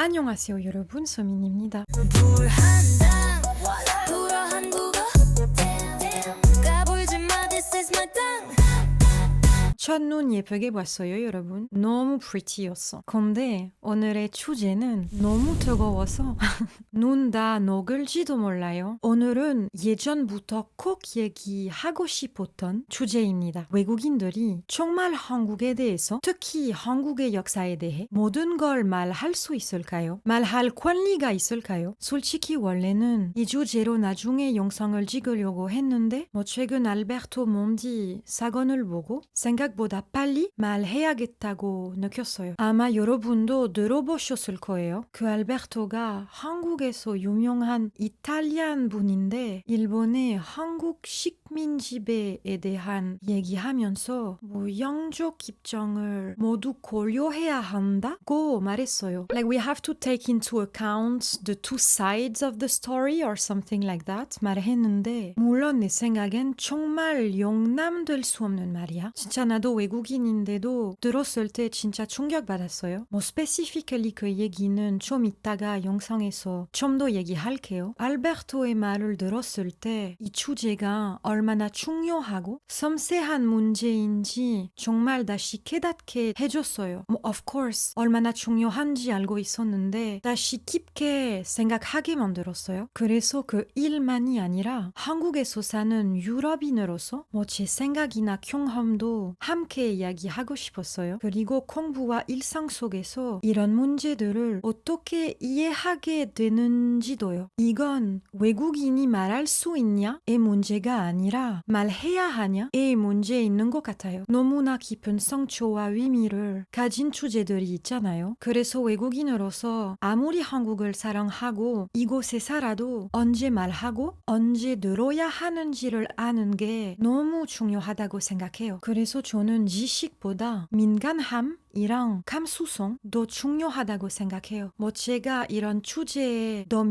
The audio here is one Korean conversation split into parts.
안녕하세요 여러분, 소민입니다. 불한당 불어 한국어 까불지 마 this is my tongue. 첫눈 예쁘게 봤어요 여러분. 너무 pretty였어. 근데 오늘의 주제는 너무 뜨거워서 눈 다 녹을지도 몰라요. 오늘은 예전부터 꼭 얘기하고 싶었던 주제입니다. 외국인들이 정말 한국에 대해서, 특히 한국의 역사에 대해 모든 걸 말할 수 있을까요? 말할 권리가 있을까요? 솔직히 원래는 이 주제로 나중에 영상을 찍으려고 했는데 최근 알베르토 몬디 사건을 보고 생각보다 빨리 말해야겠다고 느꼈어요. 아마 여러분도 들어보셨을 거예요. 그 알베르토가 한국에서 유명한 이탈리안 분인데 일본의 한국 식민 지배에 대한 얘기하면서 양쪽 입장을 모두 고려해야 한다고 말했어요. Like we have to take into account the two sides of the story or something like that 말했는데 물론 내 생각엔 정말 용납될 수 없는 말이야. 진짜 나도 외국인인데도 들었을 때 진짜 충격받았어요. specifically 그 얘기는 좀 이따가 영상에서 좀 더 얘기할게요. 알베르토의 말을 들었을 때 이 주제가 얼마나 중요하고 섬세한 문제인지 정말 다시 깨닫게 해줬어요. Of course 얼마나 중요한지 알고 있었는데 다시 깊게 생각하게 만들었어요. 그래서 그 일만이 아니라 한국에서 사는 유럽인으로서 제 생각이나 경험도 함께 이야기하고 싶었어요. 그리고 공부와 일상 속에서 이런 문제들을 어떻게 이해하게 되는지도요. 이건 외국인이 말할 수 있냐의 문제가 아니라 말해야 하냐의 문제에 있는 것 같아요. 너무나 깊은 성초와 의미를 가진 주제들이 있잖아요. 그래서 외국인으로서 아무리 한국을 사랑하고 이곳에 살아도 언제 말하고 언제 들어야 하는지를 아는 게 너무 중요하다고 생각해요. 그래서 저는 지식보다 민감함이랑 감수성도 중요하다고 생각해요. 제가 이런 주제에 더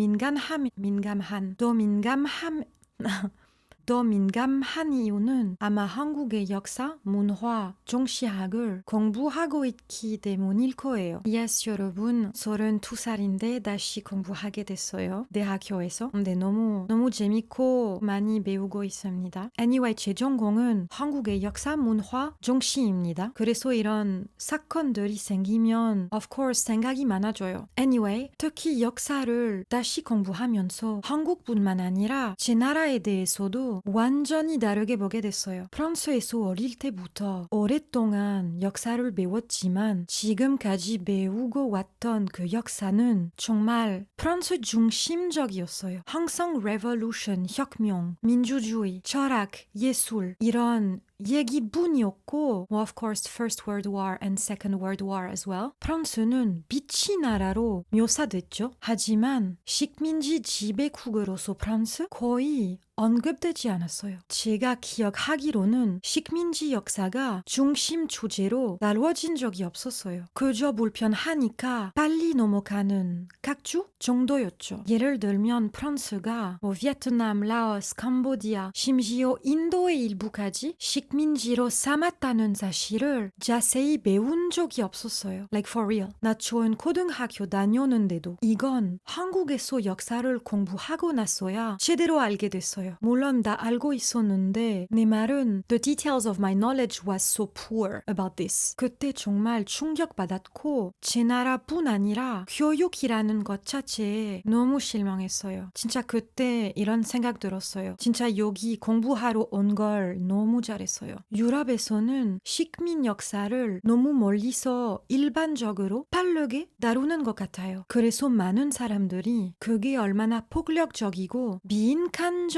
민감한 이유는 아마 한국의 역사, 문화, 정치학을 공부하고 있기 때문일 거예요. Yes, 여러분, 32살인데 다시 공부하게 됐어요. 대학교에서. 근데 너무 재밌고 많이 배우고 있습니다. Anyway, 제 전공은 한국의 역사, 문화, 정치입니다. 그래서 이런 사건들이 생기면 of course 생각이 많아져요. Anyway, 특히 역사를 다시 공부하면서 한국뿐만 아니라 제 나라에 대해서도 완전히 다르게 보게 됐어요. 프랑스에서 어릴 때부터 오랫동안 역사를 배웠지만 지금까지 배우고 왔던 그 역사는 정말 프랑스 중심적이었어요. 항상 revolution, 혁명, 민주주의, 철학, 예술 이런 얘기뿐이었고 of course First World War and Second World War as well. 프랑스는 빛의 나라로 묘사됐죠. 하지만 식민지 지배국으로서 프랑스 거의 언급되지 않았어요. 제가 기억하기로는 식민지 역사가 중심 주제로 다뤄진 적이 없었어요. 그저 불편하니까 빨리 넘어가는 각주 정도였죠. 예를 들면 프랑스가 베트남, 라오스, 캄보디아, 심지어 인도의 일부까지 식민지로 삼았다는 사실을 자세히 배운 적이 없었어요. Like for real. 나 좋은 고등학교 다녔는데도 이건 한국에서 역사를 공부하고 나서야 제대로 알게 됐어요. 물론 다 알고 있었는데 내 말은 the details of my knowledge was so poor about this. 그때 정말 충격받았고 제 나라뿐 아니라 교육이라는 것 자체에 너무 실망했어요. 진짜 그때 이런 생각 들었어요. 진짜 여기 공부하러 온 걸 너무 잘했어요. 유럽에서는 식민 역사를 너무 멀리서 일반적으로 빠르게 다루는 것 같아요. 그래서 많은 사람들이 그게 얼마나 폭력적이고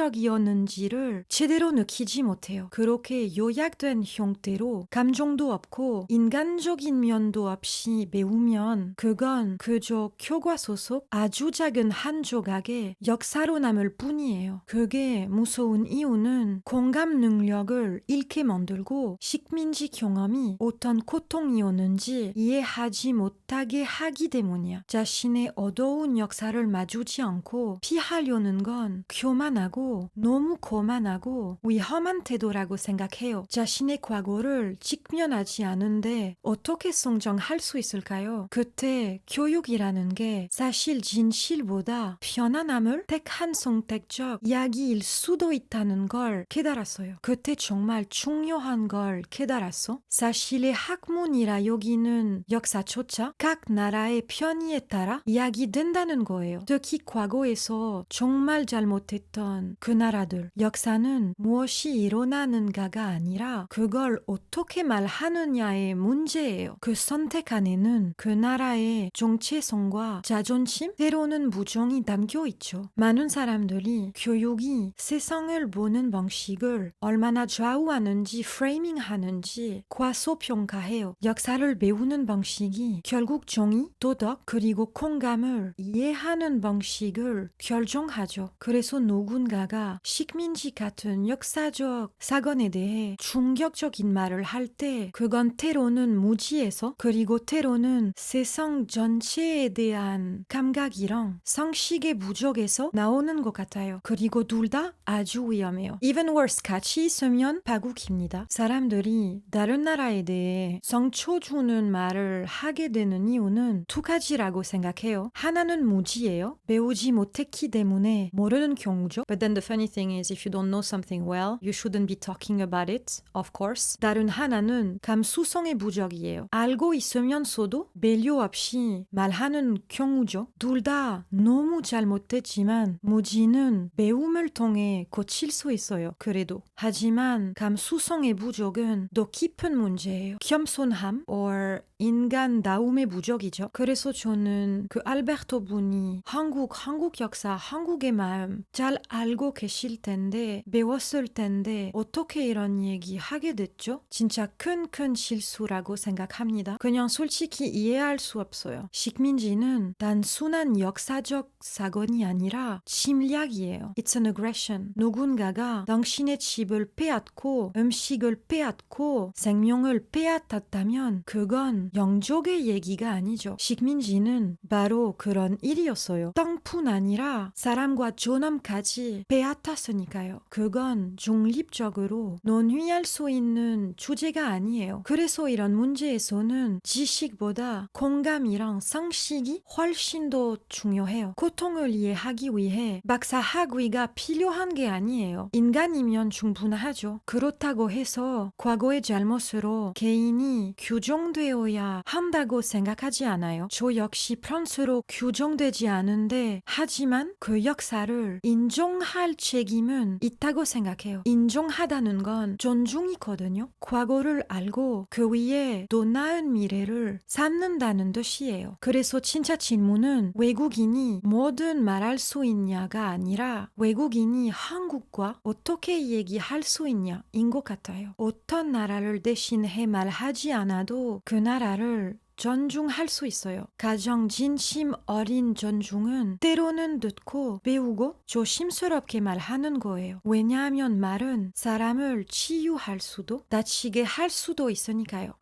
비인간적이었는지를 제대로 느끼지 못해요. 그렇게 요약된 형태로 감정도 없고 인간적인 면도 없이 배우면 그건 그저 교과서 속 아주 작은 한 조각의 역사로 남을 뿐이에요. 그게 무서운 이유는 공감 능력을 잃게 만들고 식민지 경험이 어떤 고통이었는지 이해하지 못하게 하기 때문이야. 자신의 어두운 역사를 마주치 않고 피하려는 건 교만하고 너무 거만하고 위험한 태도라고 생각해요. 자신의 과거를 직면하지 않은데 어떻게 성장할 수 있을까요? 그때 교육이라는 게 사실 진실보다 편안함을 택한 선택적 이야기일 수도 있다는 걸 깨달았어요. 그때 정말 중요한 걸 깨달았어. 사실의 학문이라 여기는 역사조차 각 나라의 편의에 따라 이야기된다는 거예요. 특히 과거에서 정말 잘못했던 그 나라들. 역사는 무엇이 일어나는가가 아니라 그걸 어떻게 말하느냐의 문제예요. 그 선택 안에는 그 나라의 정체성과 자존심, 때로는 무정이 담겨 있죠. 많은 사람들이 교육이 세상을 보는 방식을 얼마나 좌우하는지 프레이밍하는지 과소평가해요. 역사를 배우는 방식이 결국 정의, 도덕, 그리고 공감을 이해하는 방식을 결정하죠. 그래서 누군가가 식민지 같은 역사적 사건에 대해 충격적인 말을 할 때 그건 때로는 무지에서 그리고 때로는 세상 전체에 대한 감각이랑 상식의 부족에서 나오는 것 같아요. 그리고 둘 다 아주 위험해요. Even worse, 같이 있으면 파국입니다. 사람들이 다른 나라에 대해 상처 주는 말을 하게 되는 이유는 두 가지라고 생각해요. 하나는 무지예요. 배우지 못했기 때문에 모르는 경우죠. But then the funny thing is if you don't know something well, you shouldn't be talking about it, of course. 다른 하나는 감수성의 부족이에요. 알고 있으면서도 배려 없이 말하는 경우죠. 둘 다 너무 잘못됐지만 무지는 배움을 통해 고칠 수 있어요. 그래도. 하지만 감수성의 부족은 더 깊은 문제예요. 겸손함 or 인간다움의 부족이죠. 그래서 저는 그 알베르토 분이 한국 역사, 한국의 마음 잘 알고 계실 텐데 배웠을 텐데 어떻게 이런 얘기 하게 됐죠? 진짜 큰 실수라고 생각합니다. 그냥 솔직히 이해할 수 없어요. 식민지는 단순한 역사적 사건이 아니라 침략이에요. It's an aggression. 누군가가 당신의 집을 빼앗고 음식을 빼앗고 생명을 빼앗았다면 그건 영족의 얘기가 아니죠. 식민지는 바로 그런 일이었어요. 땅뿐 아니라 사람과 존엄까지 빼앗았으니까요. 그건 중립적으로 논의할 수 있는 주제가 아니에요. 그래서 이런 문제에서는 지식보다 공감이랑 상식이 훨씬 더 중요해요. 고통을 이해하기 위해 박사학위가 필요한 게 아니에요. 인간이면 충분하죠. 그렇다고 해서 과거의 잘못으로 개인이 규정되어야 한다고 생각하지 않아요. 저 역시 프랑스로 규정되지 않은데 하지만 그 역사를 인정할 책임은 있다고 생각해요. 인정하다는 건 존중이거든요. 과거를 알고 그 위에 더 나은 미래를 쌓는다는 뜻이에요. 그래서 진짜 질문은 외국인이 뭐든 말할 수 있냐가 아니라 외국인이 한국과 어떻게 얘기할 수 있냐인 것 같아요. 어떤 나라를 대신해 말하지 않아도 그 나라를 존중할 수 있어요. 가장 진심 어린 존중은 때로는 듣고 배우고 조심스럽게 말하는 거예요. 왜냐하면 말은 사람을 치유할 수도 다치게 할 수도 있으니까요.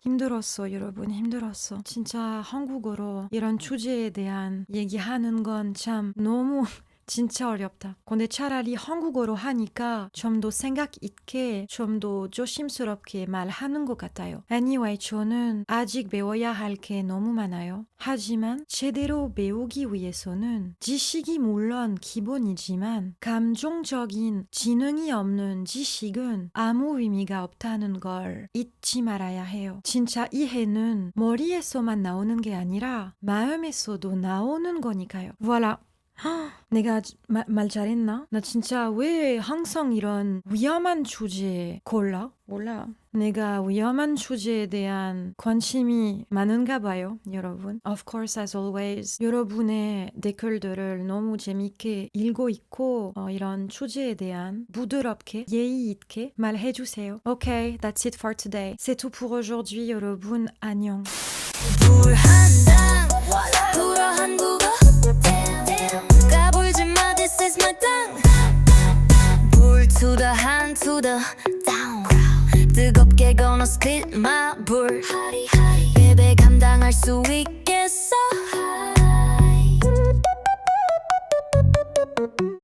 힘들었어, 여러분. 힘들었어. 진짜 한국어로 이런 주제에 대한 얘기하는 건 참 너무 진짜 어렵다. 근데 차라리 한국어로 하니까 좀 더 생각 있게 좀 더 조심스럽게 말하는 것 같아요. Anyway, 저는 아직 배워야 할 게 너무 많아요. 하지만 제대로 배우기 위해서는 지식이 물론 기본이지만 감정적인 지능이 없는 지식은 아무 의미가 없다는 걸 잊지 말아야 해요. 진짜 이해는 머리에서만 나오는 게 아니라 마음에서도 나오는 거니까요. Voilà. 내가 말 잘했나? 나 진짜 왜 항상 이런 위험한 주제 골라? 몰라. 내가 위험한 주제에 대한 관심이 많은가 봐요, 여러분. Of course, as always, 여러분의 댓글들을 너무 재밌게 읽고 있고 이런 주제에 대한 부드럽게, 예의 있게 말해주세요. Okay, that's it for today. C'est tout pour aujourd'hui, 여러분. 안녕. 불한당 불어 한국어 까불지 마 this is my tongue 불 to the hand to the down 뜨겁게 gonna spit my 불 베베 감당할 수 있게